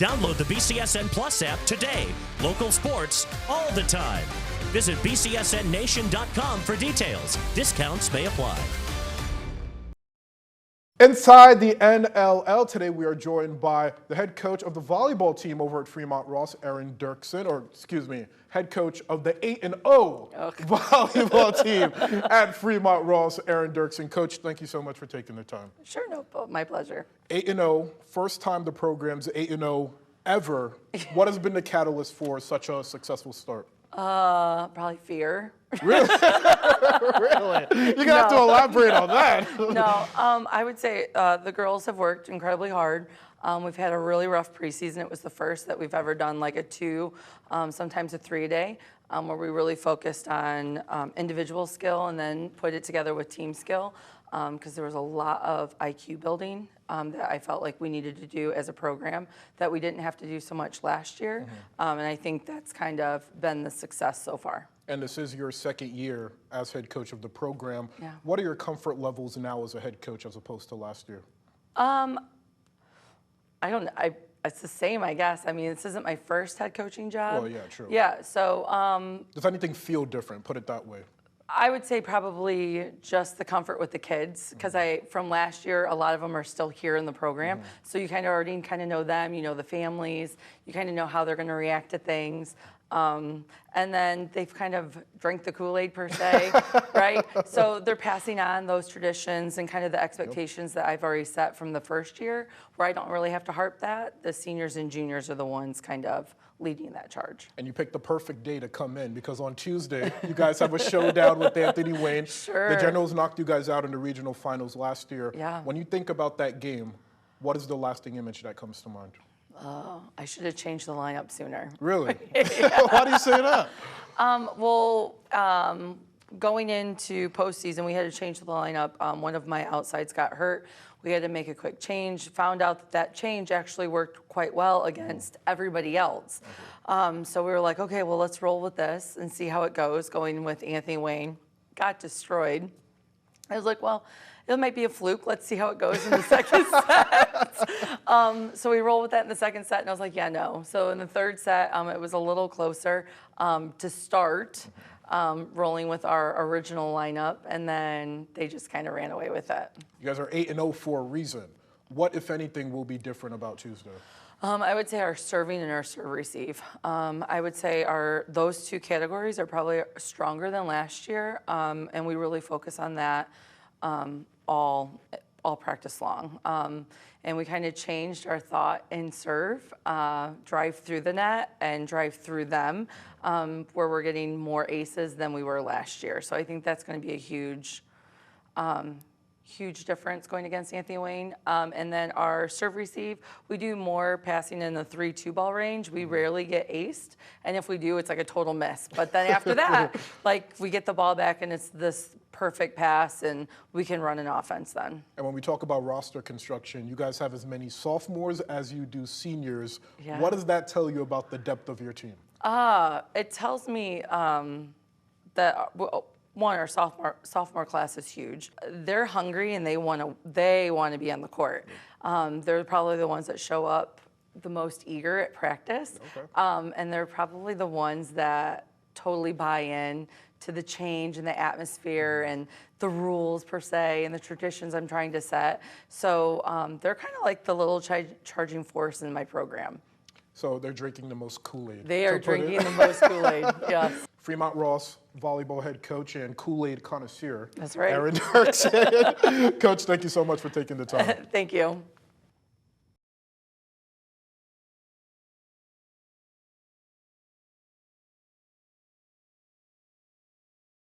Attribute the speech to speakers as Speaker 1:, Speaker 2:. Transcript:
Speaker 1: Download the BCSN Plus app today. Local sports all the time. Visit bcsnnation.com for details. Discounts may apply.
Speaker 2: Inside the NLL, today we are joined by the head coach of the volleyball team over at Fremont Ross, Aaron Dirksen, or excuse me, head coach of the 8-0 volleyball team at Fremont Ross, Aaron Dirksen. Coach, thank you so much for taking the time.
Speaker 3: Sure, no, my pleasure.
Speaker 2: 8-0, first time the program's 8-0 ever. What has been the catalyst for such a successful start?
Speaker 3: Probably fear.
Speaker 2: Really? Really? You're going to have to elaborate on that.
Speaker 3: No, I would say the girls have worked incredibly hard. We've had a really rough preseason. It was the first that we've ever done like a 2, sometimes a 3-a-day, where we really focused on individual skill and then put it together with team skill, because there was a lot of IQ building that I felt like we needed to do as a program that we didn't have to do so much last year. And I think that's kind of been the success so far.
Speaker 2: And this is your second year as head coach of the program.
Speaker 3: Yeah.
Speaker 2: What are your comfort levels now as a head coach as opposed to last year?
Speaker 3: I don't know. It's the same, I guess. I mean, this isn't my first head coaching job.
Speaker 2: Well, yeah, true.
Speaker 3: Yeah, so.
Speaker 2: Does anything feel different? Put it that way.
Speaker 3: I would say probably just the comfort with the kids, because from last year, a lot of them are still here in the program. So you kind of already know them, you know the families, you kind of know how they're going to react to things. And then they've kind of drank the Kool-Aid per se, right? So they're passing on those traditions and kind of the expectations that I've already set from the first year, where I don't really have to harp that. The seniors and juniors are the ones kind of leading that charge.
Speaker 2: And you picked the perfect day to come in, because on Tuesday, you guys have a showdown with Anthony Wayne.
Speaker 3: Sure.
Speaker 2: The Generals knocked you guys out in the regional finals last year.
Speaker 3: Yeah.
Speaker 2: When you think about that game, what is the lasting image that comes to mind?
Speaker 3: I should have changed the lineup sooner.
Speaker 2: Really? Why do you say that?
Speaker 3: Going into postseason, we had to change the lineup. One of my outsides got hurt. We had to make a quick change. Found out that change actually worked quite well against everybody else. So we were like, okay, well, let's roll with this and see how it goes. Going with Anthony Wayne, got destroyed. I was like, well, it might be a fluke. Let's see how it goes in the second set. So we rolled with that in the second set, and I was like, yeah, no. So in the third set, it was a little closer to start. Rolling with our original lineup, and then they just kind of ran away with it.
Speaker 2: You guys are 8-0 for a reason. What, if anything, will be different about Tuesday?
Speaker 3: I would say our serving and our serve receive. I would say those two categories are probably stronger than last year, and we really focus on that all practice long. And we kind of changed our thought in serve, drive through the net and drive through them, where we're getting more aces than we were last year. So I think that's going to be a huge difference going against Anthony Wayne. And then our serve receive, we do more passing in the 3-2 ball range. We rarely get aced, and if we do, it's like a total miss. But then after that, like, we get the ball back and it's this perfect pass, and we can run an offense then.
Speaker 2: And when we talk about roster construction, you guys have as many sophomores as you do seniors.
Speaker 3: Yeah.
Speaker 2: What does that tell you about the depth of your team?
Speaker 3: It tells me that one, our sophomore class is huge. They're hungry and they want to be on the court. They're probably the ones that show up the most eager at practice, and they're probably the ones that totally buy in to the change and the atmosphere and the rules per se and the traditions I'm trying to set. So they're kind of like the little charging force in my program.
Speaker 2: So they're drinking the most Kool-Aid.
Speaker 3: They are drinking the most Kool-Aid, yes.
Speaker 2: Fremont Ross, volleyball head coach and Kool-Aid connoisseur.
Speaker 3: That's right.
Speaker 2: Aaron Dirksen. Coach, thank you so much for taking the time.
Speaker 3: Thank you.